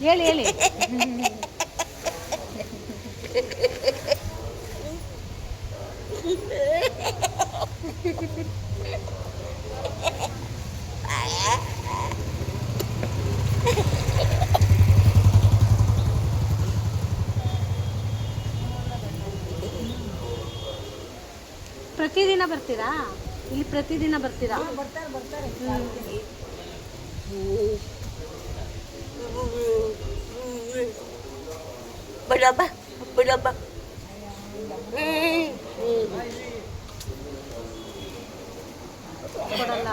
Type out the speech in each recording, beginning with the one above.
ಹೇಳಿ ಹೇಳಿ. ಪ್ರತಿದಿನ ಬರ್ತೀರಾ ಇಲ್ಲಿ? ಪ್ರತಿದಿನ ಬರ್ತೀರಾ? Berapa? Berapa? ಕೊಡಲ್ಲ,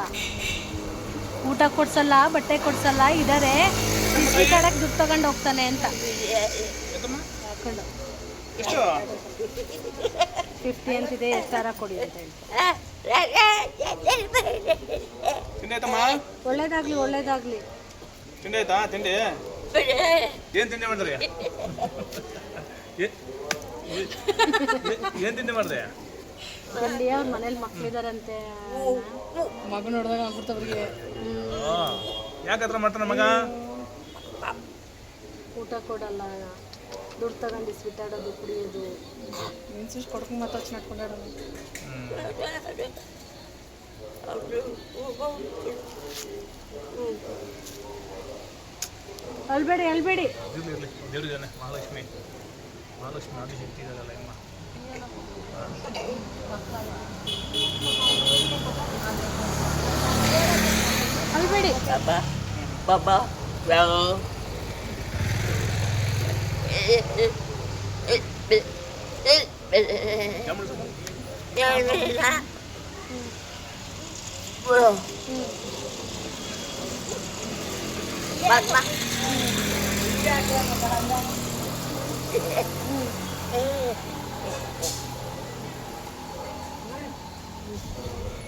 ಊಟ ಕೊಡ್ಸಲ್ಲ, ಬಟ್ಟೆ ಕೊಡ್ಸಲ್ಲ, ಇದಾರೆ ಬಿಸ್ಕೆಟ್ ಆಡಕ್ಕೆ ದುಡ್ಡು ತಗೊಂಡು ಹೋಗ್ತಾನೆ ಅಂತ ಹಾಕೊಂಡು 50 ಅಂತಿದೆ, ಎಷ್ಟಾರ ಕೊಡಿ ಅಂತ ಹೇಳಿ. ಒಳ್ಳೇದಾಗ್ಲಿ ಒಳ್ಳೇದಾಗ್ಲಿ. ತಿಂಡಿ ಆಯ್ತಾ? ತಿಂಡಿ ಏನು ತಿಂಡಿ ಮಾಡಿದ್ರಿ? ಏನು ತಿಂಡಿ ಮಾಡಿದೆ? ಅಲ್ಲಿ ಅವ್ರ ಮನೇಲಿ ಮಕ್ಳಿದಾರಂತೆ, ಮಗ ನೋಡಿದಾಗ ಆಗ್ಬಿಡ್ತವ್ರಿಗೆ. ಯಾಕತ್ರ ಮಾಡ್ತಾನೆ ಮಗ? ಊಟ ಕೊಡಲ್ಲ, ದುಡ್ಡು ತಗೊಂಡು ಸ್ವೀಟ್ ಆಡೋದು, ಕುಡಿಯೋದು, ಮೆನ್ಸಿಸ್ ಕೊಡ್ಕೊಂಡು ಮಾತಾಡ್ಸಿ ನಡ್ಕೊಂಡಾಡೋದು. ಅಲ್ಬೇಡಿ ಅಲ್ಬೇಡಿ. ಇರಲಿ ದೇವ್ರ ಜನ ಮಹಾಲಕ್ಷ್ಮಿ ಆದಿಶಕ್ತಿ ಇದಾಗಲ್ಲ ಅಮ್ಮ. ಅಲ್ಬೇಡಿ. Papa, well,